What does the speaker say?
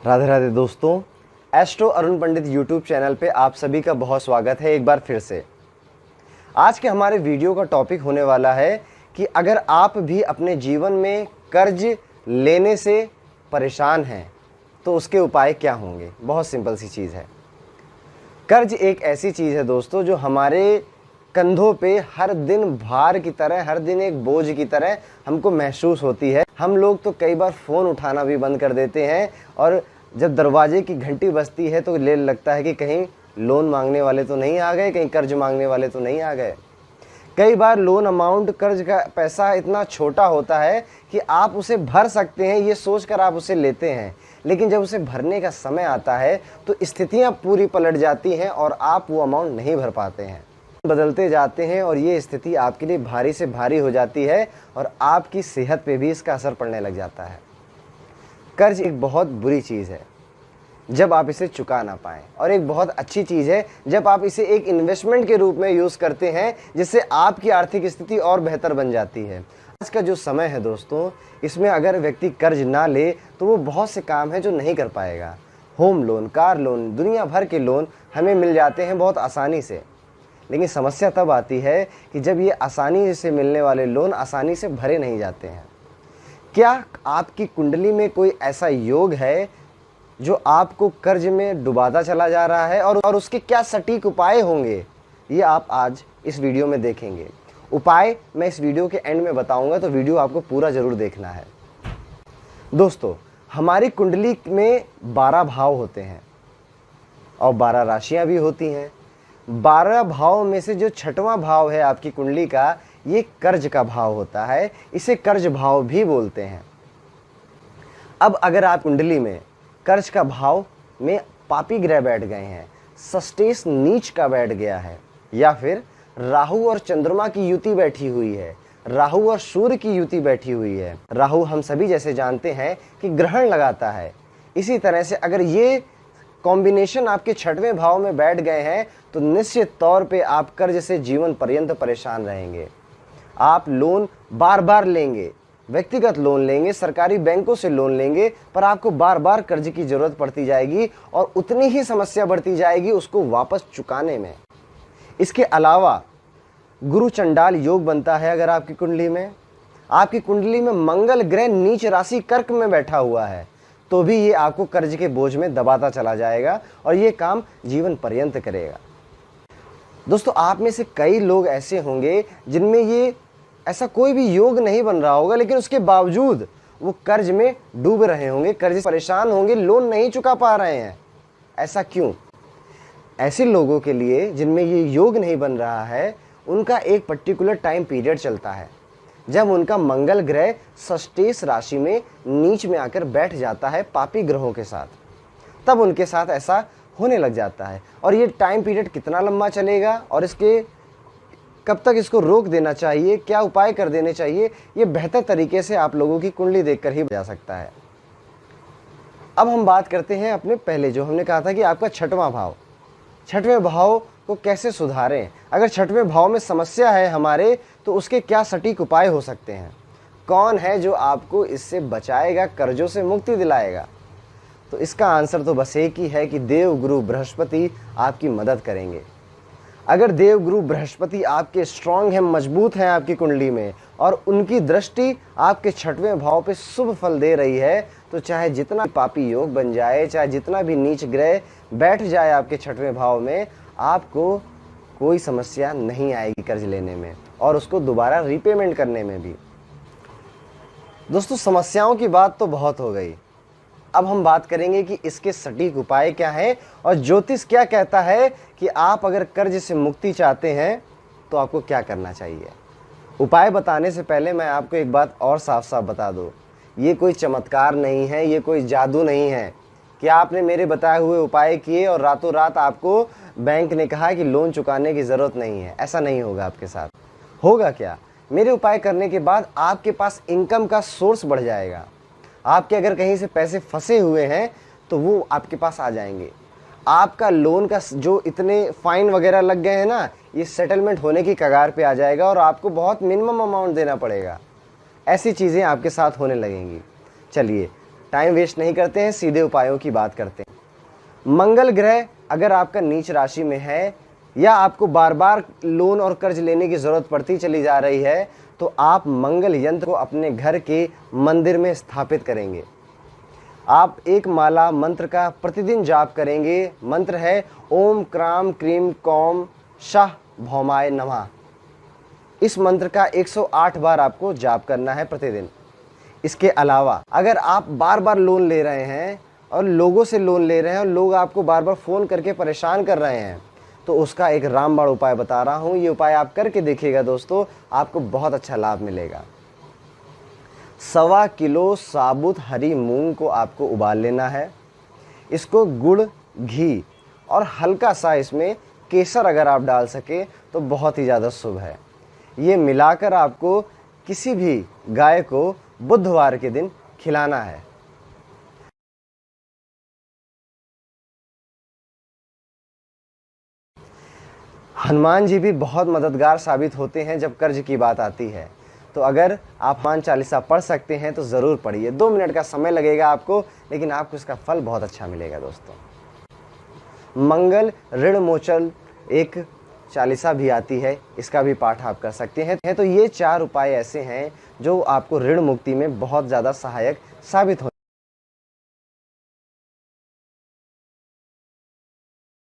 राधे राधे दोस्तों, एस्ट्रो अरुण पंडित YouTube channel पे आप सभी का बहुत स्वागत है एक बार फिर से। आज के हमारे वीडियो का टॉपिक होने वाला है कि अगर आप भी अपने जीवन में कर्ज लेने से परेशान हैं तो उसके उपाय क्या होंगे। बहुत सिंपल सी चीज़ है। कर्ज एक ऐसी चीज़ है दोस्तों जो हमारे कंधों पे हर दिन भार की तरह, हर दिन एक बोझ की तरह हमको महसूस होती है। हम लोग तो कई बार फ़ोन उठाना भी बंद कर देते हैं और जब दरवाजे की घंटी बजती है तो ले लगता है कि कहीं लोन मांगने वाले तो नहीं आ गए, कहीं कर्ज मांगने वाले तो नहीं आ गए। कई बार लोन अमाउंट, कर्ज का पैसा इतना छोटा होता है कि आप उसे भर सकते हैं, ये सोचकर आप उसे लेते हैं, लेकिन जब उसे भरने का समय आता है तो स्थितियां पूरी पलट जाती हैं और आप वो अमाउंट नहीं भर पाते हैं। बदलते जाते हैं और ये स्थिति आपके लिए भारी से भारी हो जाती है और आपकी सेहत पे भी इसका असर पड़ने लग जाता है। कर्ज एक बहुत बुरी चीज़ है जब आप इसे चुका ना पाएं, और एक बहुत अच्छी चीज़ है जब आप इसे एक इन्वेस्टमेंट के रूप में यूज़ करते हैं, जिससे आपकी आर्थिक स्थिति और बेहतर बन जाती है। आज का जो समय है दोस्तों, इसमें अगर व्यक्ति कर्ज ना ले तो वो बहुत से काम हैं जो नहीं कर पाएगा। होम लोन, कार लोन, दुनिया भर के लोन हमें मिल जाते हैं बहुत आसानी से, लेकिन समस्या तब आती है कि जब ये आसानी से मिलने वाले लोन आसानी से भरे नहीं जाते हैं। क्या आपकी कुंडली में कोई ऐसा योग है जो आपको कर्ज में डुबाता चला जा रहा है, और उसके क्या सटीक उपाय होंगे, ये आप आज इस वीडियो में देखेंगे। उपाय मैं इस वीडियो के एंड में बताऊंगा, तो वीडियो आपको पूरा ज़रूर देखना है। दोस्तों, हमारी कुंडली में 12 भाव होते हैं और 12 राशियां भी होती हैं। 12 भाव में से जो 6वां भाव है आपकी कुंडली का, ये कर्ज का भाव होता है। इसे कर्ज भाव भी बोलते हैं। अब अगर आप कुंडली में कर्ज का भाव में पापी ग्रह बैठ गए हैं, षष्ठेश नीच का बैठ गया है, या फिर राहु और चंद्रमा की युति बैठी हुई है, राहु और सूर्य की युति बैठी हुई है। राहु हम सभी जैसे जानते हैं कि ग्रहण लगाता है। इसी तरह से अगर ये कॉम्बिनेशन आपके 6वें भाव में बैठ गए हैं तो निश्चित तौर पे आप कर्ज से जीवन पर्यंत परेशान रहेंगे। आप लोन बार बार लेंगे, व्यक्तिगत लोन लेंगे, सरकारी बैंकों से लोन लेंगे, पर आपको बार बार कर्ज की जरूरत पड़ती जाएगी और उतनी ही समस्या बढ़ती जाएगी उसको वापस चुकाने में। इसके अलावा गुरु चंडाल योग बनता है। अगर आपकी कुंडली में मंगल ग्रह नीच राशि कर्क में बैठा हुआ है तो भी ये आपको कर्ज के बोझ में दबाता चला जाएगा और ये काम जीवन पर्यंत करेगा। दोस्तों, आप में से कई लोग ऐसे होंगे जिनमें ये ऐसा कोई भी योग नहीं बन रहा होगा, लेकिन उसके बावजूद वो कर्ज में डूब रहे होंगे, कर्ज से परेशान होंगे, लोन नहीं चुका पा रहे हैं। ऐसा क्यों? ऐसे लोगों के लिए जिनमें ये योग नहीं बन रहा है, उनका एक पर्टिकुलर टाइम पीरियड चलता है जब उनका मंगल ग्रह षष्ठेश राशि में नीच में आकर बैठ जाता है पापी ग्रहों के साथ। तब उनके साथ ऐसा होने लग जाता है। और ये टाइम पीरियड कितना लंबा चलेगा और इसके कब तक इसको रोक देना चाहिए, क्या उपाय कर देने चाहिए, ये बेहतर तरीके से आप लोगों की कुंडली देखकर ही जा सकता है। अब हम बात करते हैं अपने पहले, जो हमने कहा था कि आपका 6वां भाव, 6वें भाव को कैसे सुधारें। अगर 6वें भाव में समस्या है हमारे, तो उसके क्या सटीक उपाय हो सकते हैं। कौन है जो आपको इससे बचाएगा, कर्जों से मुक्ति दिलाएगा? तो इसका आंसर तो बस एक ही है कि देव गुरु बृहस्पति आपकी मदद करेंगे। अगर देव गुरु बृहस्पति आपके स्ट्रांग हैं, मजबूत हैं आपकी कुंडली में, और उनकी दृष्टि आपके 6वें भाव पे शुभ फल दे रही है, तो चाहे जितना पापी योग बन जाए, चाहे जितना भी नीच ग्रह बैठ जाए आपके 6वें भाव में, आपको कोई समस्या नहीं आएगी कर्ज लेने में और उसको दोबारा रीपेमेंट करने में भी। दोस्तों, समस्याओं की बात तो बहुत हो गई। अब हम बात करेंगे कि इसके सटीक उपाय क्या हैं और ज्योतिष क्या कहता है कि आप अगर कर्ज से मुक्ति चाहते हैं तो आपको क्या करना चाहिए। उपाय बताने से पहले मैं आपको एक बात और साफ साफ बता दूं, ये कोई चमत्कार नहीं है, ये कोई जादू नहीं है कि आपने मेरे बताए हुए उपाय किए और रातों रात आपको बैंक ने कहा कि लोन चुकाने की ज़रूरत नहीं है। ऐसा नहीं होगा आपके साथ। होगा क्या? मेरे उपाय करने के बाद आपके पास इनकम का सोर्स बढ़ जाएगा। आपके अगर कहीं से पैसे फंसे हुए हैं तो वो आपके पास आ जाएंगे। आपका लोन का जो इतने फाइन वगैरह लग गए हैं ना, ये सेटलमेंट होने की कगार पे आ जाएगा और आपको बहुत मिनिमम अमाउंट देना पड़ेगा। ऐसी चीज़ें आपके साथ होने लगेंगी। चलिए, टाइम वेस्ट नहीं करते हैं, सीधे उपायों की बात करते हैं। मंगल ग्रह अगर आपका नीच राशि में है या आपको बार बार लोन और कर्ज लेने की ज़रूरत पड़ती चली जा रही है, तो आप मंगल यंत्र को अपने घर के मंदिर में स्थापित करेंगे। आप एक माला मंत्र का प्रतिदिन जाप करेंगे। मंत्र है ओम क्राम क्रीम कौम शाह भौमाय नमः। इस मंत्र का 108 बार आपको जाप करना है प्रतिदिन। इसके अलावा अगर आप बार बार लोन ले रहे हैं और लोगों से लोन ले रहे हैं और लोग आपको बार बार फ़ोन करके परेशान कर रहे हैं, तो उसका एक रामबाण उपाय बता रहा हूँ। ये उपाय आप करके देखिएगा दोस्तों, आपको बहुत अच्छा लाभ मिलेगा। 1.25 किलो साबुत हरी मूंग को आपको उबाल लेना है। इसको गुड़, घी और हल्का सा इसमें केसर अगर आप डाल सके तो बहुत ही ज़्यादा शुभ है। ये मिलाकर आपको किसी भी गाय को बुधवार के दिन खिलाना है। हनुमान जी भी बहुत मददगार साबित होते हैं जब कर्ज की बात आती है। तो अगर आप हनुमान चालीसा पढ़ सकते हैं तो ज़रूर पढ़िए। 2 मिनट का समय लगेगा आपको, लेकिन आपको इसका फल बहुत अच्छा मिलेगा दोस्तों। मंगल ऋण मोचन एक चालीसा भी आती है, इसका भी पाठ आप कर सकते हैं। तो ये 4 उपाय ऐसे हैं जो आपको ऋण मुक्ति में बहुत ज़्यादा सहायक साबित हो